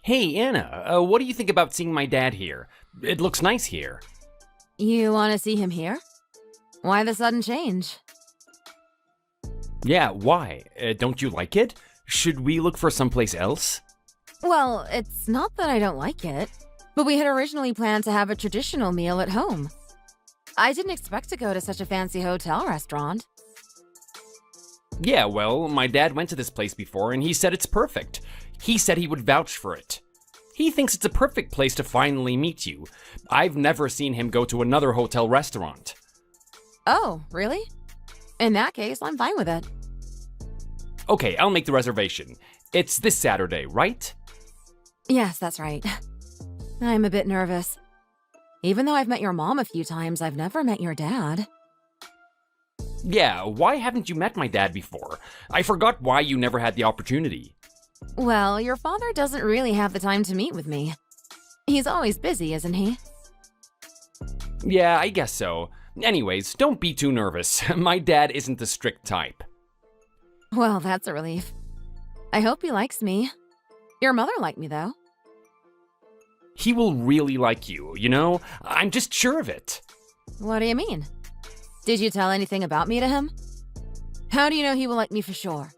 Hey, Anna, what do you think about seeing my dad here? It looks nice here. You want to see him here? Why the sudden change? Yeah, why? Don't you like it? Should we look for someplace else? Well, it's not that I don't like it, but we had originally planned to have a traditional meal at home. I didn't expect to go to such a fancy hotel restaurant. Yeah, well, my dad went to this place before and he said it's perfect. He said he would vouch for it. He thinks it's a perfect place to finally meet you. I've never seen him go to another hotel restaurant. Oh, really? In that case, I'm fine with it. Okay, I'll make the reservation. It's this Saturday, right? Yes, that's right. I'm a bit nervous. Even though I've met your mom a few times, I've never met your dad. Yeah, why haven't you met my dad before? I forgot why you never had the opportunity. Well, your father doesn't really have the time to meet with me. He's always busy, isn't he? Yeah, I guess so. Anyways, don't be too nervous. My dad isn't the strict type. Well, that's a relief. I hope he likes me. Your mother liked me, though. He will really like you, you know? I'm just sure of it. What do you mean? Did you tell anything about me to him? How do you know he will like me for sure?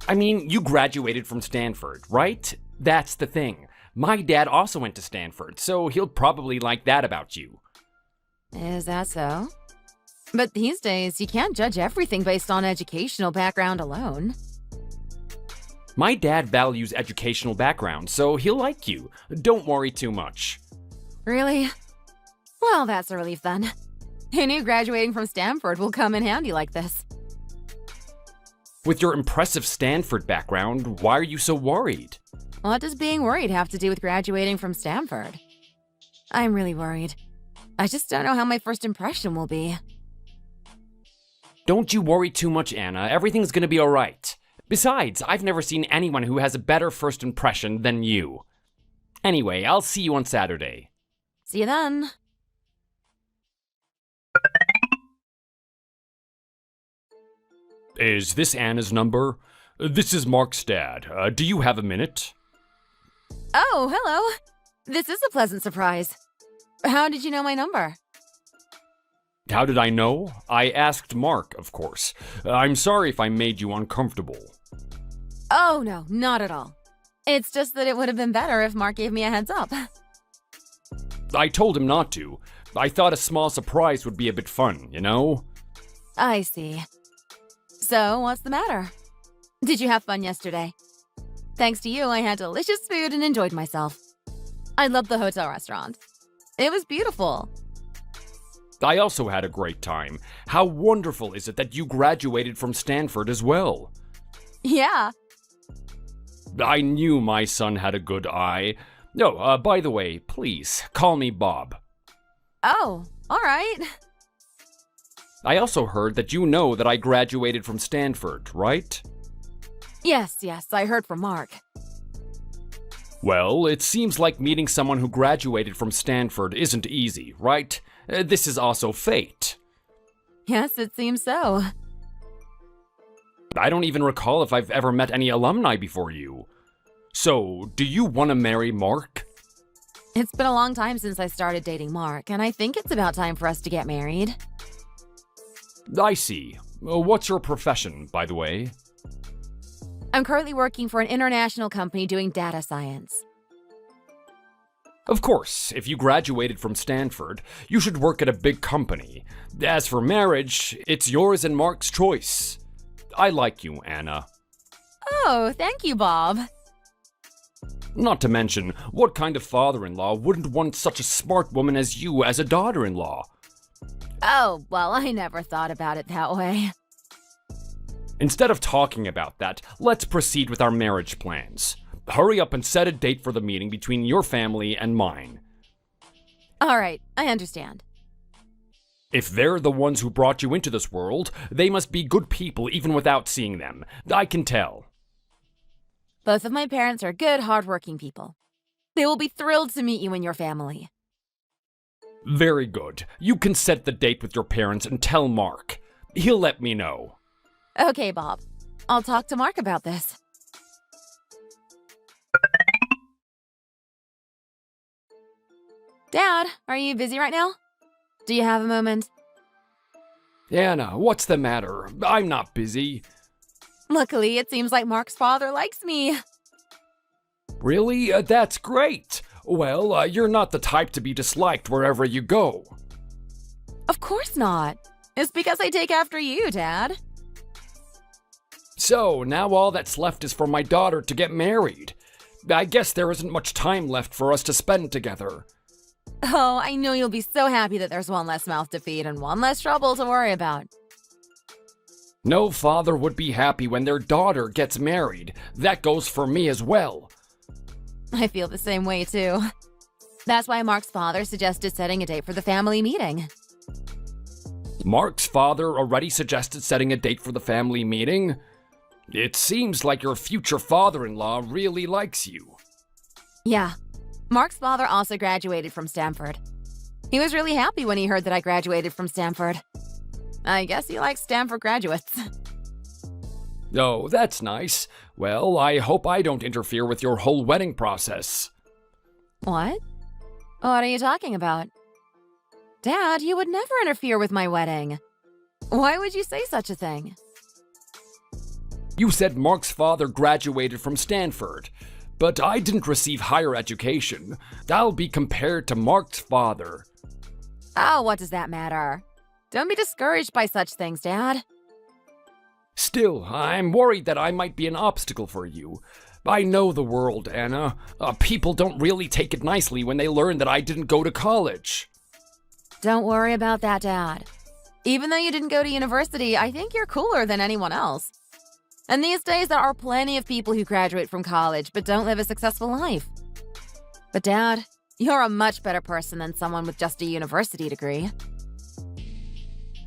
I mean, you graduated from Stanford, right? That's the thing. My dad also went to Stanford, so he'll probably like that about you. Is that so? But these days, you can't judge everything based on educational background alone. My dad values educational background, so he'll like you. Don't worry too much. Really? Well, that's a relief then. Who knew graduating from Stanford will come in handy like this? With your impressive Stanford background, why are you so worried? What does being worried have to do with graduating from Stanford? I'm really worried. I just don't know how my first impression will be. Don't you worry too much, Anna. Everything's gonna be alright. Besides, I've never seen anyone who has a better first impression than you. Anyway, I'll see you on Saturday. See you then. Is this Anna's number? This is Mark's dad. Do you have a minute? Oh, hello. This is a pleasant surprise. How did you know my number? How did I know? I asked Mark, of course. I'm sorry if I made you uncomfortable. Oh, no, not at all. It's just that it would have been better if Mark gave me a heads up. I told him not to. I thought a small surprise would be a bit fun, you know? I see. So, what's the matter? Did you have fun yesterday? Thanks to you, I had delicious food and enjoyed myself. I loved the hotel restaurant. It was beautiful. I also had a great time. How wonderful is it that you graduated from Stanford as well? Yeah. I knew my son had a good eye. No, by the way, please, call me Bob. Oh, all right. I also heard that you know that I graduated from Stanford, right? Yes, I heard from Mark. Well, it seems like meeting someone who graduated from Stanford isn't easy, right? This is also fate. Yes, it seems so. I don't even recall if I've ever met any alumni before you. So, do you want to marry Mark? It's been a long time since I started dating Mark, and I think it's about time for us to get married. I see. What's your profession, by the way? I'm currently working for an international company doing data science. Of course, if you graduated from Stanford, you should work at a big company. As for marriage, it's yours and Mark's choice. I like you, Anna. Oh, thank you, Bob. Not to mention, what kind of father-in-law wouldn't want such a smart woman as you as a daughter-in-law? Oh, well, I never thought about it that way. Instead of talking about that, let's proceed with our marriage plans. Hurry up and set a date for the meeting between your family and mine. All right, I understand. If they're the ones who brought you into this world, they must be good people even without seeing them. I can tell. Both of my parents are good, hardworking people. They will be thrilled to meet you and your family. Very good. You can set the date with your parents and tell Mark. He'll let me know. Okay, Bob. I'll talk to Mark about this. Dad, are you busy right now? Do you have a moment? Anna, what's the matter? I'm not busy. Luckily, it seems like Mark's father likes me. Really? That's great. Well, you're not the type to be disliked wherever you go. Of course not. It's because I take after you, Dad. So, now all that's left is for my daughter to get married. I guess there isn't much time left for us to spend together. Oh, I know you'll be so happy that there's one less mouth to feed and one less trouble to worry about. No father would be happy when their daughter gets married. That goes for me as well. I feel the same way, too. That's why Mark's father suggested setting a date for the family meeting. Mark's father already suggested setting a date for the family meeting? It seems like your future father-in-law really likes you. Yeah. Mark's father also graduated from Stanford. He was really happy when he heard that I graduated from Stanford. I guess he likes Stanford graduates. Oh, that's nice. Well, I hope I don't interfere with your whole wedding process. What? What are you talking about? Dad, you would never interfere with my wedding. Why would you say such a thing? You said Mark's father graduated from Stanford, but I didn't receive higher education. I'll be compared to Mark's father. Oh, what does that matter? Don't be discouraged by such things, Dad. Still, I'm worried that I might be an obstacle for you. I know the world, Anna. People don't really take it nicely when they learn that I didn't go to college. Don't worry about that, Dad. Even though you didn't go to university, I think you're cooler than anyone else. And these days, there are plenty of people who graduate from college but don't live a successful life. But Dad, you're a much better person than someone with just a university degree.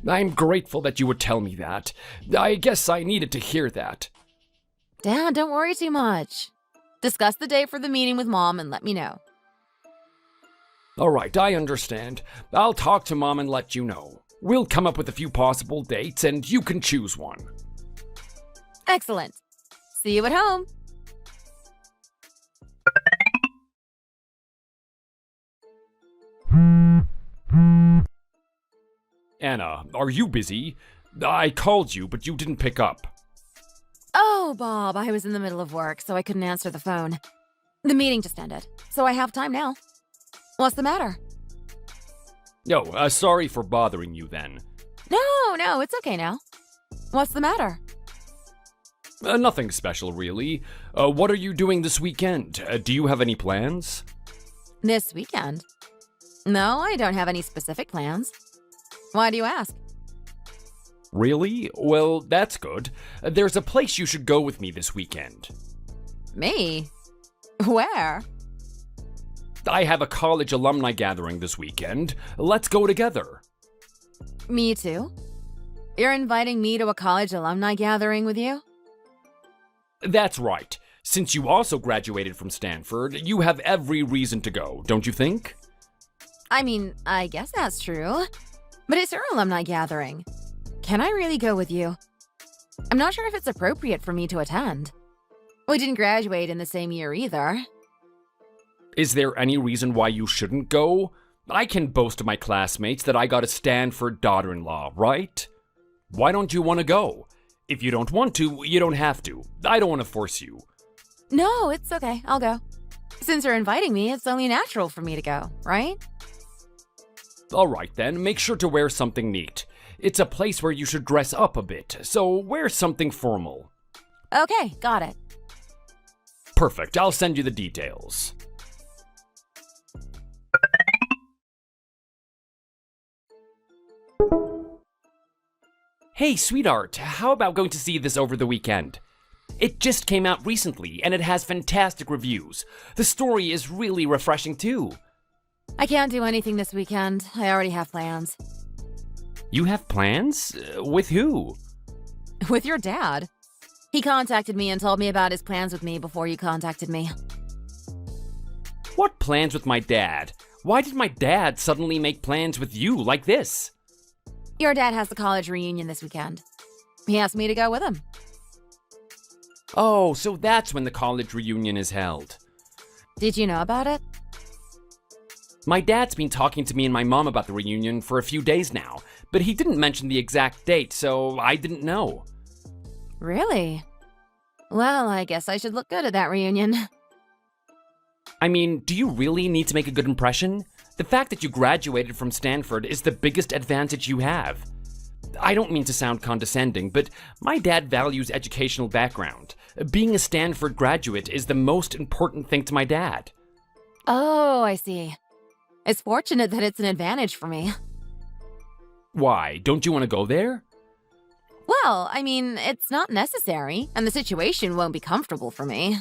I'm grateful that you would tell me that. I guess I needed to hear that. Dad, don't worry too much. Discuss the date for the meeting with Mom and let me know. All right, I understand. I'll talk to Mom and let you know. We'll come up with a few possible dates and you can choose one. Excellent. See you at home. Anna, are you busy? I called you, but you didn't pick up. Oh, Bob, I was in the middle of work, so I couldn't answer the phone. The meeting just ended, so I have time now. What's the matter? No, sorry for bothering you then. No, it's okay now. What's the matter? Nothing special, really. What are you doing this weekend? Do you have any plans? This weekend? No, I don't have any specific plans. Why do you ask? Really? Well, that's good. There's a place you should go with me this weekend. Me? Where? I have a college alumni gathering this weekend. Let's go together. Me too? You're inviting me to a college alumni gathering with you? That's right. Since you also graduated from Stanford, you have every reason to go, don't you think? I mean, I guess that's true. But it's your alumni gathering. Can I really go with you? I'm not sure if it's appropriate for me to attend. We didn't graduate in the same year either. Is there any reason why you shouldn't go? I can boast to my classmates that I got a Stanford daughter-in-law, right? Why don't you want to go? If you don't want to, you don't have to. I don't want to force you. No, it's okay. I'll go. Since you're inviting me, it's only natural for me to go, right? All right then, make sure to wear something neat. It's a place where you should dress up a bit, so wear something formal. Okay, got it. Perfect, I'll send you the details. Hey, sweetheart, how about going to see this over the weekend? It just came out recently, and it has fantastic reviews. The story is really refreshing, too. I can't do anything this weekend. I already have plans. You have plans? With who? With your dad. He contacted me and told me about his plans with me before you contacted me. What plans with my dad? Why did my dad suddenly make plans with you like this? Your dad has the college reunion this weekend. He asked me to go with him. Oh, so that's when the college reunion is held. Did you know about it? My dad's been talking to me and my mom about the reunion for a few days now, but he didn't mention the exact date, so I didn't know. Really? Well, I guess I should look good at that reunion. I mean, do you really need to make a good impression? The fact that you graduated from Stanford is the biggest advantage you have. I don't mean to sound condescending, but my dad values educational background. Being a Stanford graduate is the most important thing to my dad. Oh, I see. It's fortunate that it's an advantage for me. Why? Don't you want to go there? Well, I mean, it's not necessary, and the situation won't be comfortable for me.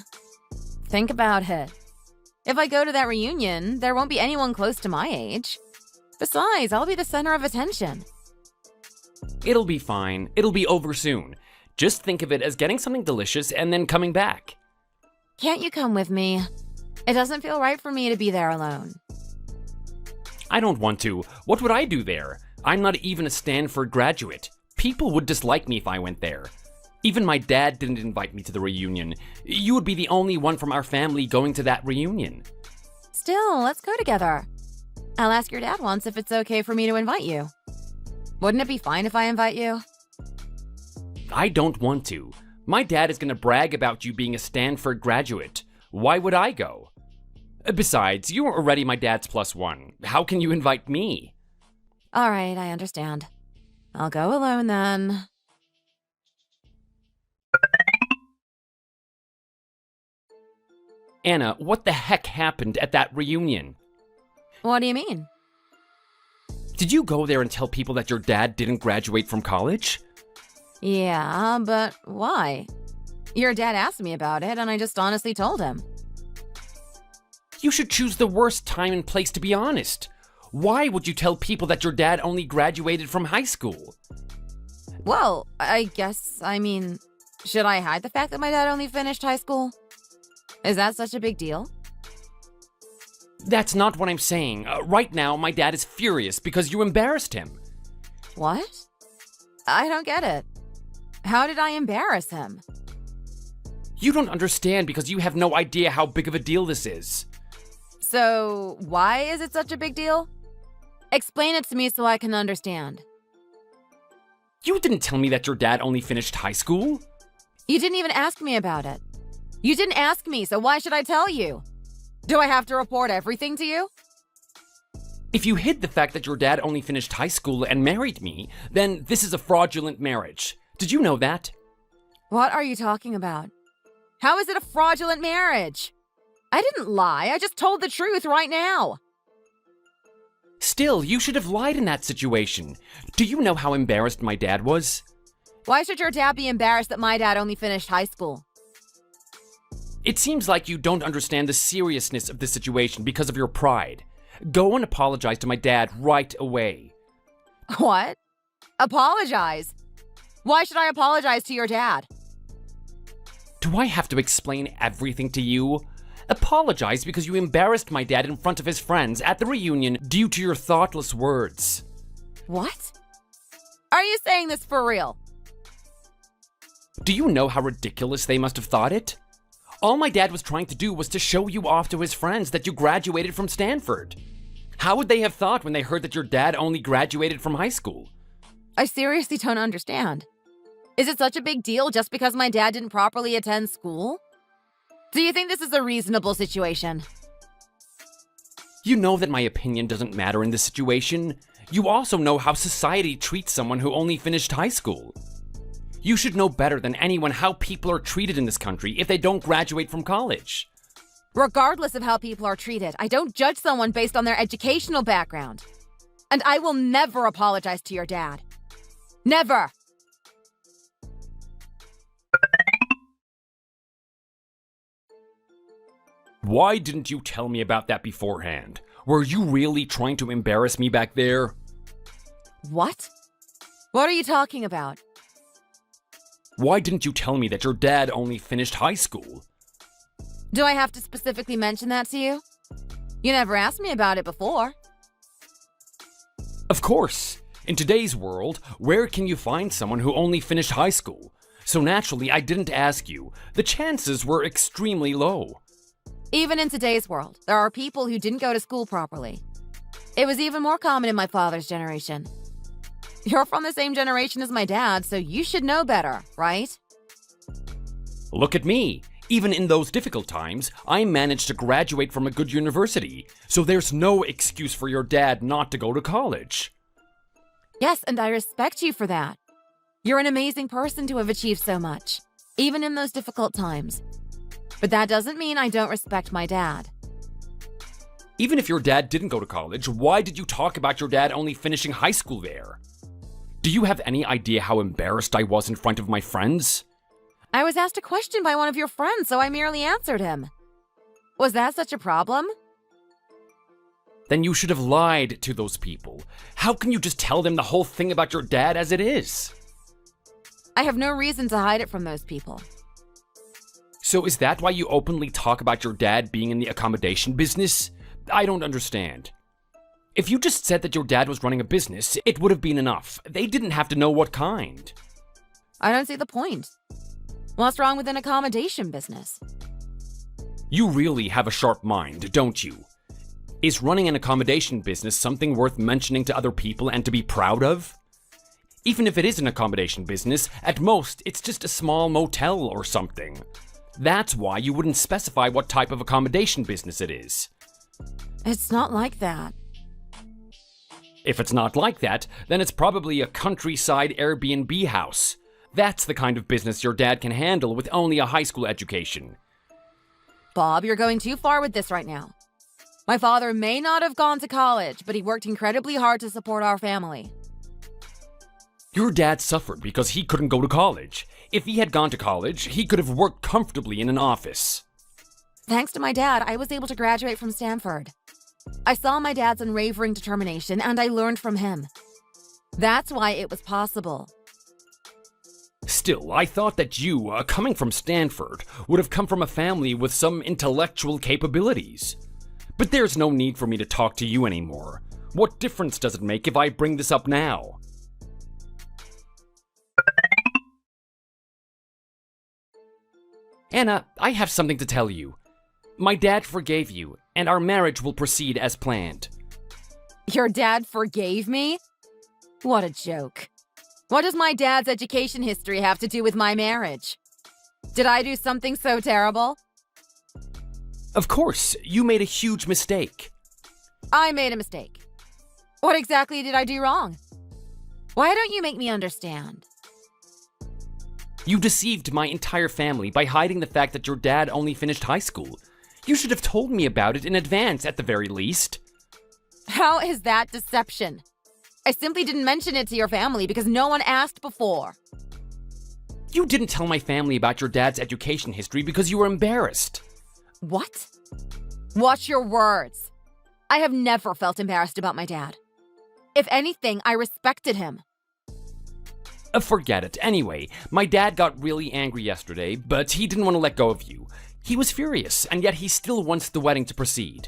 Think about it. If I go to that reunion, there won't be anyone close to my age. Besides, I'll be the center of attention. It'll be fine. It'll be over soon. Just think of it as getting something delicious and then coming back. Can't you come with me? It doesn't feel right for me to be there alone. I don't want to. What would I do there? I'm not even a Stanford graduate. People would dislike me if I went there. Even my dad didn't invite me to the reunion. You would be the only one from our family going to that reunion. Still, let's go together. I'll ask your dad once if it's okay for me to invite you. Wouldn't it be fine if I invite you? I don't want to. My dad is going to brag about you being a Stanford graduate. Why would I go? Besides, you are already my dad's +1. How can you invite me? All right, I understand. I'll go alone then. Anna, what the heck happened at that reunion? What do you mean? Did you go there and tell people that your dad didn't graduate from college? Yeah, but why? Your dad asked me about it, and I just honestly told him. You should choose the worst time and place to be honest. Why would you tell people that your dad only graduated from high school? Well, I mean, should I hide the fact that my dad only finished high school? Is that such a big deal? That's not what I'm saying. Right now, my dad is furious because you embarrassed him. What? I don't get it. How did I embarrass him? You don't understand because you have no idea how big of a deal this is. So, why is it such a big deal? Explain it to me so I can understand. You didn't tell me that your dad only finished high school. You didn't even ask me about it. You didn't ask me, so why should I tell you? Do I have to report everything to you? If you hid the fact that your dad only finished high school and married me, then this is a fraudulent marriage. Did you know that? What are you talking about? How is it a fraudulent marriage? I didn't lie, I just told the truth right now. Still, you should have lied in that situation. Do you know how embarrassed my dad was? Why should your dad be embarrassed that my dad only finished high school? It seems like you don't understand the seriousness of the situation because of your pride. Go and apologize to my dad right away. What? Apologize? Why should I apologize to your dad? Do I have to explain everything to you? Apologize because you embarrassed my dad in front of his friends at the reunion due to your thoughtless words. What? Are you saying this for real? Do you know how ridiculous they must have thought it? All my dad was trying to do was to show you off to his friends that you graduated from Stanford. How would they have thought when they heard that your dad only graduated from high school? I seriously don't understand. Is it such a big deal just because my dad didn't properly attend school? Do you think this is a reasonable situation? You know that my opinion doesn't matter in this situation. You also know how society treats someone who only finished high school. You should know better than anyone how people are treated in this country if they don't graduate from college. Regardless of how people are treated, I don't judge someone based on their educational background. And I will never apologize to your dad. Never! Why didn't you tell me about that beforehand? Were you really trying to embarrass me back there? What? What are you talking about? Why didn't you tell me that your dad only finished high school? Do I have to specifically mention that to you? You never asked me about it before. Of course. In today's world, where can you find someone who only finished high school? So naturally, I didn't ask you. The chances were extremely low. Even in today's world, there are people who didn't go to school properly. It was even more common in my father's generation. You're from the same generation as my dad, so you should know better, right? Look at me. Even in those difficult times, I managed to graduate from a good university, so there's no excuse for your dad not to go to college. Yes, and I respect you for that. You're an amazing person to have achieved so much, even in those difficult times. But that doesn't mean I don't respect my dad. Even if your dad didn't go to college, why did you talk about your dad only finishing high school there? Do you have any idea how embarrassed I was in front of my friends? I was asked a question by one of your friends, so I merely answered him. Was that such a problem? Then you should have lied to those people. How can you just tell them the whole thing about your dad as it is? I have no reason to hide it from those people. So is that why you openly talk about your dad being in the accommodation business? I don't understand. If you just said that your dad was running a business, it would have been enough. They didn't have to know what kind. I don't see the point. What's wrong with an accommodation business? You really have a sharp mind, don't you? Is running an accommodation business something worth mentioning to other people and to be proud of? Even if it is an accommodation business, at most, it's just a small motel or something. That's why you wouldn't specify what type of accommodation business it is. It's not like that. If it's not like that, then it's probably a countryside Airbnb house. That's the kind of business your dad can handle with only a high school education. Bob, you're going too far with this right now. My father may not have gone to college, but he worked incredibly hard to support our family. Your dad suffered because he couldn't go to college. If he had gone to college, he could have worked comfortably in an office. Thanks to my dad, I was able to graduate from Stanford. I saw my dad's unwavering determination, and I learned from him. That's why it was possible. Still, I thought that you, coming from Stanford, would have come from a family with some intellectual capabilities. But there's no need for me to talk to you anymore. What difference does it make if I bring this up now? Anna, I have something to tell you. My dad forgave you, and our marriage will proceed as planned. Your dad forgave me? What a joke. What does my dad's education history have to do with my marriage? Did I do something so terrible? Of course, you made a huge mistake. I made a mistake. What exactly did I do wrong? Why don't you make me understand? You deceived my entire family by hiding the fact that your dad only finished high school. You should have told me about it in advance at the very least. How is that deception? I simply didn't mention it to your family because no one asked before. You didn't tell my family about your dad's education history because you were embarrassed. What? Watch your words. I have never felt embarrassed about my dad. If anything, I respected him. Forget it. Anyway, my dad got really angry yesterday, but he didn't want to let go of you. He was furious, and yet he still wants the wedding to proceed.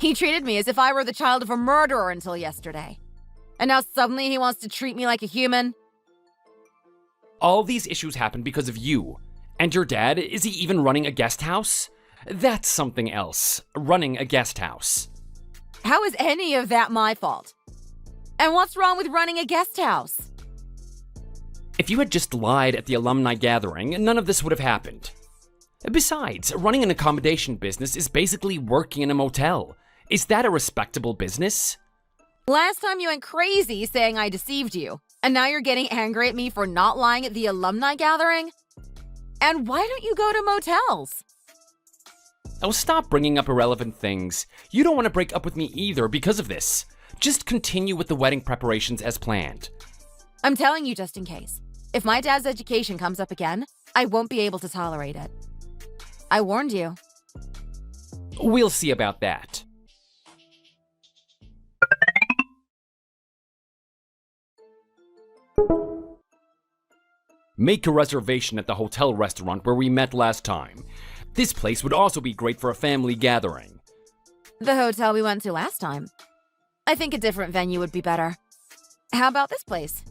He treated me as if I were the child of a murderer until yesterday. And now suddenly he wants to treat me like a human? All these issues happened because of you. And your dad, is he even running a guest house? That's something else. Running a guest house. How is any of that my fault? And what's wrong with running a guest house? If you had just lied at the alumni gathering, none of this would have happened. Besides, running an accommodation business is basically working in a motel. Is that a respectable business? Last time you went crazy saying I deceived you, and now you're getting angry at me for not lying at the alumni gathering? And why don't you go to motels? Oh, stop bringing up irrelevant things. You don't want to break up with me either because of this. Just continue with the wedding preparations as planned. I'm telling you just in case. If my dad's education comes up again, I won't be able to tolerate it. I warned you. We'll see about that. Make a reservation at the hotel restaurant where we met last time. This place would also be great for a family gathering. The hotel we went to last time. I think a different venue would be better. How about this place?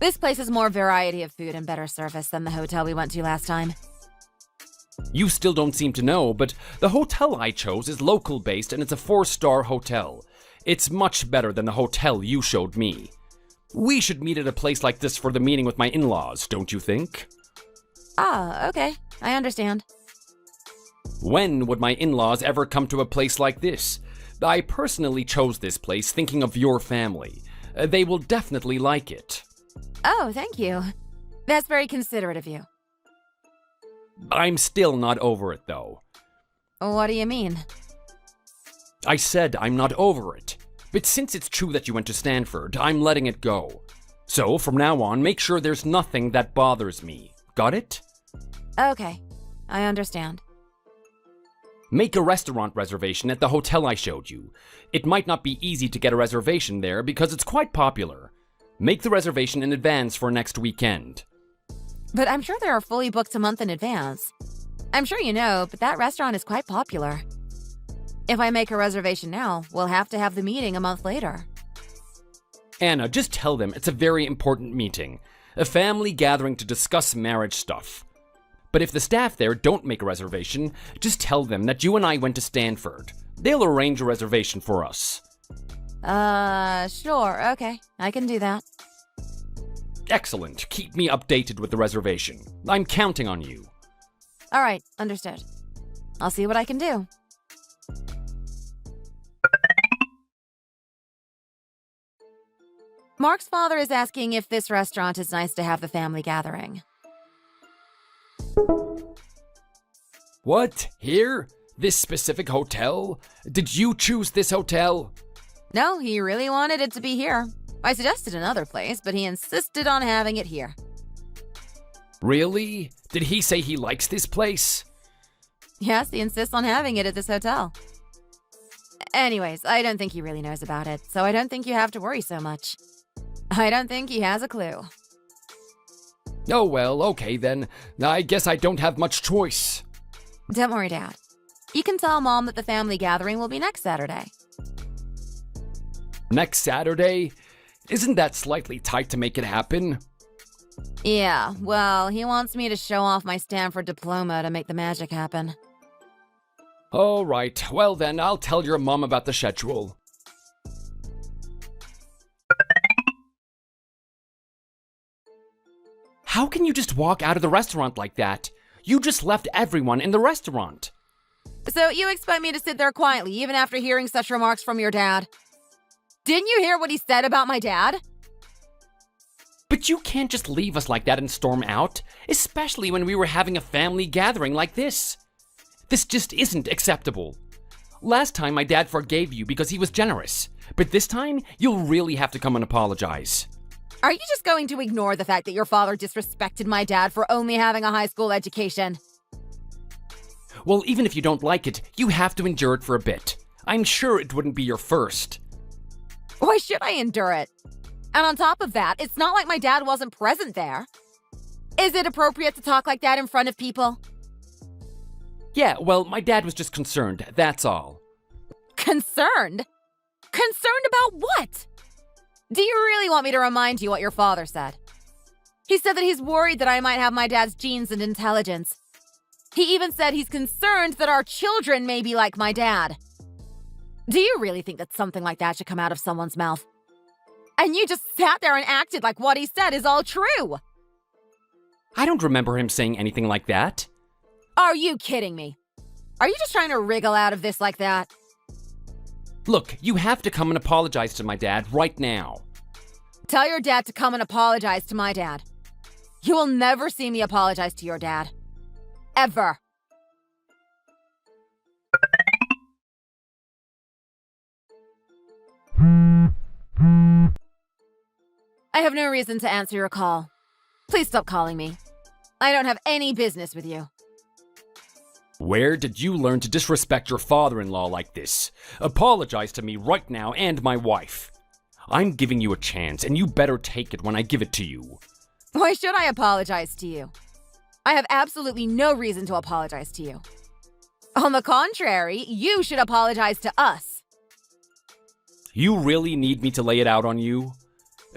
This place has more variety of food and better service than the hotel we went to last time. You still don't seem to know, but the hotel I chose is local-based and it's a 4-star hotel. It's much better than the hotel you showed me. We should meet at a place like this for the meeting with my in-laws, don't you think? Ah, okay. I understand. When would my in-laws ever come to a place like this? I personally chose this place thinking of your family. They will definitely like it. Oh, thank you. That's very considerate of you. I'm still not over it, though. What do you mean? I said I'm not over it. But since it's true that you went to Stanford, I'm letting it go. So, from now on, make sure there's nothing that bothers me. Got it? Okay, I understand. Make a restaurant reservation at the hotel I showed you. It might not be easy to get a reservation there because it's quite popular. Make the reservation in advance for next weekend. But I'm sure they are fully booked a month in advance. I'm sure you know, but that restaurant is quite popular. If I make a reservation now, we'll have to have the meeting a month later. Anna, just tell them it's a very important meeting. A family gathering to discuss marriage stuff. But if the staff there don't make a reservation, just tell them that you and I went to Stanford. They'll arrange a reservation for us. Sure, okay. I can do that. Excellent. Keep me updated with the reservation. I'm counting on you. All right, understood. I'll see what I can do. Mark's father is asking if this restaurant is nice to have the family gathering. What? Here? This specific hotel? Did you choose this hotel? No, he really wanted it to be here. I suggested another place, but he insisted on having it here. Really? Did he say he likes this place? Yes, he insists on having it at this hotel. Anyways, I don't think he really knows about it, so I don't think you have to worry so much. I don't think he has a clue. Oh well, okay then. I guess I don't have much choice. Don't worry, Dad. You can tell Mom that the family gathering will be next Saturday. Next Saturday? Isn't that slightly tight to make it happen? Yeah, well, he wants me to show off my Stanford diploma to make the magic happen. All right, well then, I'll tell your mom about the schedule. How can you just walk out of the restaurant like that? You just left everyone in the restaurant. So you expect me to sit there quietly even after hearing such remarks from your dad? Didn't you hear what he said about my dad? But you can't just leave us like that and storm out, especially when we were having a family gathering like this. This just isn't acceptable. Last time my dad forgave you because he was generous, but this time you'll really have to come and apologize. Are you just going to ignore the fact that your father disrespected my dad for only having a high school education? Well, even if you don't like it, you have to endure it for a bit. I'm sure it wouldn't be your first. Why should I endure it? And on top of that, it's not like my dad wasn't present there. Is it appropriate to talk like that in front of people? Yeah, well, my dad was just concerned, that's all. Concerned? Concerned about what? Do you really want me to remind you what your father said? He said that he's worried that I might have my dad's genes and intelligence. He even said he's concerned that our children may be like my dad. Do you really think that something like that should come out of someone's mouth? And you just sat there and acted like what he said is all true. I don't remember him saying anything like that. Are you kidding me? Are you just trying to wriggle out of this like that? Look, you have to come and apologize to my dad right now. Tell your dad to come and apologize to my dad. You will never see me apologize to your dad. Ever. I have no reason to answer your call. Please stop calling me. I don't have any business with you. Where did you learn to disrespect your father-in-law like this? Apologize to me right now and my wife. I'm giving you a chance, and you better take it when I give it to you. Why should I apologize to you? I have absolutely no reason to apologize to you. On the contrary, you should apologize to us. You really need me to lay it out on you?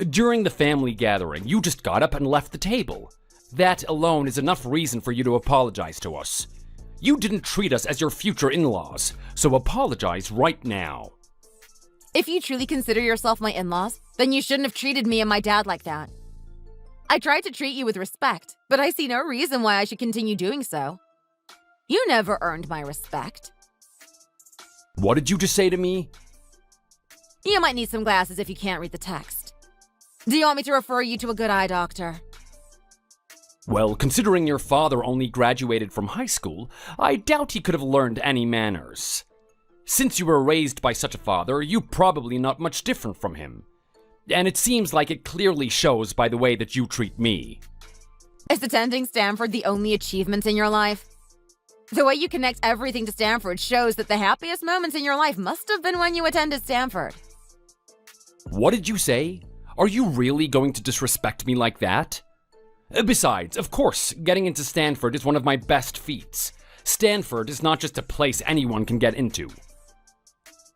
During the family gathering, you just got up and left the table. That alone is enough reason for you to apologize to us. You didn't treat us as your future in-laws, so apologize right now. If you truly consider yourself my in-laws, then you shouldn't have treated me and my dad like that. I tried to treat you with respect, but I see no reason why I should continue doing so. You never earned my respect. What did you just say to me? You might need some glasses if you can't read the text. Do you want me to refer you to a good eye doctor? Well, considering your father only graduated from high school, I doubt he could have learned any manners. Since you were raised by such a father, you're probably not much different from him. And it seems like it clearly shows by the way that you treat me. Is attending Stanford the only achievement in your life? The way you connect everything to Stanford shows that the happiest moments in your life must have been when you attended Stanford. What did you say? Are you really going to disrespect me like that? Besides, of course, getting into Stanford is one of my best feats. Stanford is not just a place anyone can get into.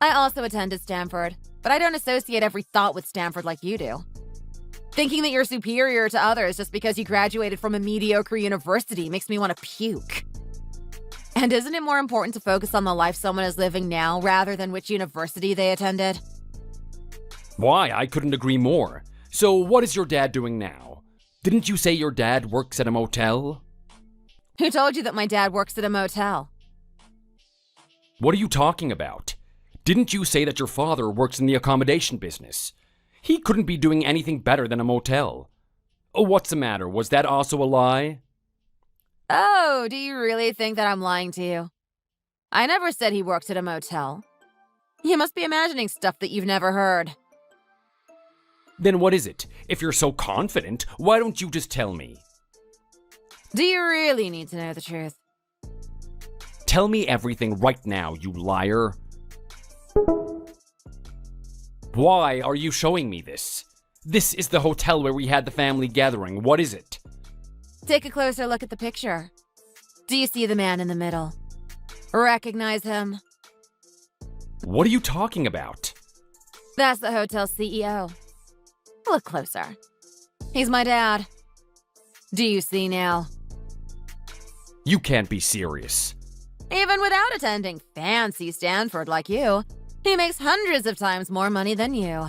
I also attended Stanford, but I don't associate every thought with Stanford like you do. Thinking that you're superior to others just because you graduated from a mediocre university makes me want to puke. And isn't it more important to focus on the life someone is living now rather than which university they attended? Why, I couldn't agree more. So what is your dad doing now? Didn't you say your dad works at a motel? Who told you that my dad works at a motel? What are you talking about? Didn't you say that your father works in the accommodation business? He couldn't be doing anything better than a motel. Oh, what's the matter? Was that also a lie? Oh, do you really think that I'm lying to you? I never said he worked at a motel. You must be imagining stuff that you've never heard. Then what is it? If you're so confident, why don't you just tell me? Do you really need to know the truth? Tell me everything right now, you liar. Why are you showing me this? This is the hotel where we had the family gathering. What is it? Take a closer look at the picture. Do you see the man in the middle? Recognize him? What are you talking about? That's the hotel's CEO. Look closer. He's my dad. Do you see now? You can't be serious. Even without attending fancy Stanford like you, he makes hundreds of times more money than you.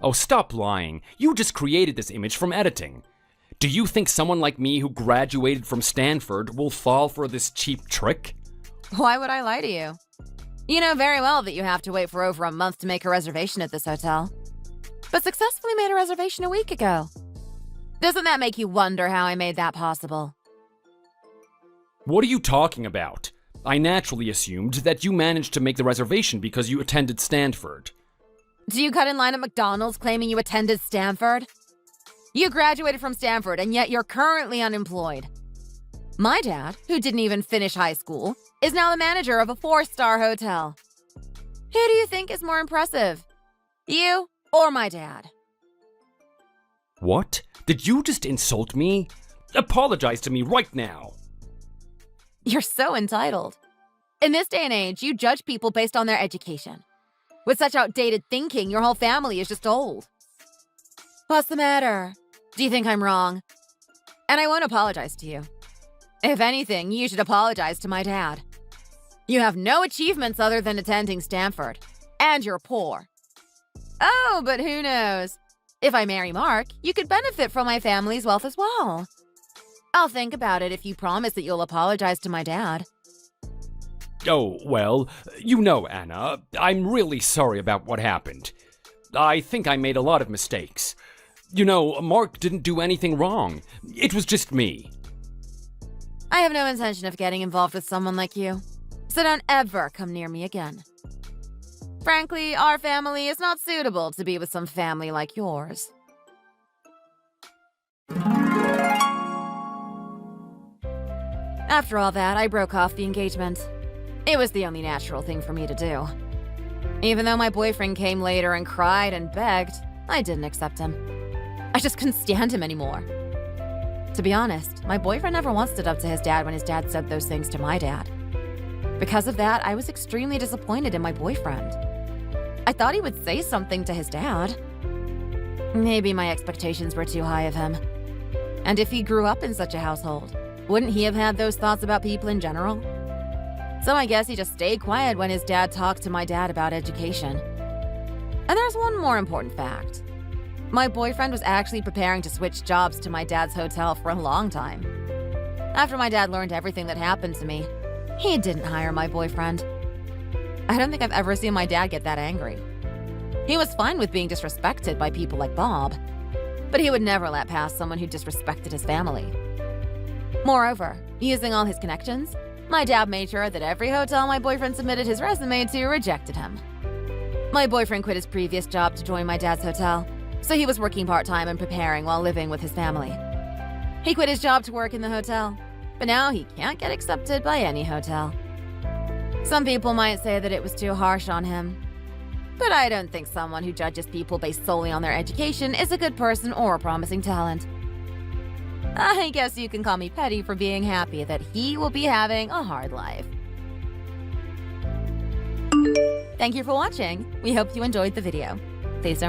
Oh, stop lying. You just created this image from editing. Do you think someone like me who graduated from Stanford will fall for this cheap trick? Why would I lie to you? You know very well that you have to wait for over a month to make a reservation at this hotel. But successfully made a reservation a week ago. Doesn't that make you wonder how I made that possible? What are you talking about? I naturally assumed that you managed to make the reservation because you attended Stanford. Do you cut in line at McDonald's claiming you attended Stanford? You graduated from Stanford and yet you're currently unemployed. My dad, who didn't even finish high school, is now the manager of a 4-star hotel. Who do you think is more impressive? You or my dad? What? Did you just insult me? Apologize to me right now. You're so entitled. In this day and age, you judge people based on their education. With such outdated thinking, your whole family is just old. What's the matter? Do you think I'm wrong? And I won't apologize to you. If anything, you should apologize to my dad. You have no achievements other than attending Stanford. And you're poor. Oh, but who knows? If I marry Mark, you could benefit from my family's wealth as well. I'll think about it if you promise that you'll apologize to my dad. Oh, well, you know, Anna, I'm really sorry about what happened. I think I made a lot of mistakes. You know, Mark didn't do anything wrong. It was just me. I have no intention of getting involved with someone like you, so don't ever come near me again. Frankly, our family is not suitable to be with some family like yours. After all that, I broke off the engagement. It was the only natural thing for me to do. Even though my boyfriend came later and cried and begged, I didn't accept him. I just couldn't stand him anymore. To be honest, my boyfriend never once stood up to his dad when his dad said those things to my dad. Because of that, I was extremely disappointed in my boyfriend. I thought he would say something to his dad. Maybe my expectations were too high of him. And if he grew up in such a household, wouldn't he have had those thoughts about people in general? So I guess he just stayed quiet when his dad talked to my dad about education. And there's one more important fact. My boyfriend was actually preparing to switch jobs to my dad's hotel for a long time. After my dad learned everything that happened to me, he didn't hire my boyfriend. I don't think I've ever seen my dad get that angry. He was fine with being disrespected by people like Bob, but he would never let past someone who disrespected his family. Moreover, using all his connections, my dad made sure that every hotel my boyfriend submitted his resume to rejected him. My boyfriend quit his previous job to join my dad's hotel, so he was working part-time and preparing while living with his family. He quit his job to work in the hotel, but now he can't get accepted by any hotel. Some people might say that it was too harsh on him, but I don't think someone who judges people based solely on their education is a good person or a promising talent. I guess you can call me petty for being happy that he will be having a hard life. Thank you for watching. We hope you enjoyed the video. Please don't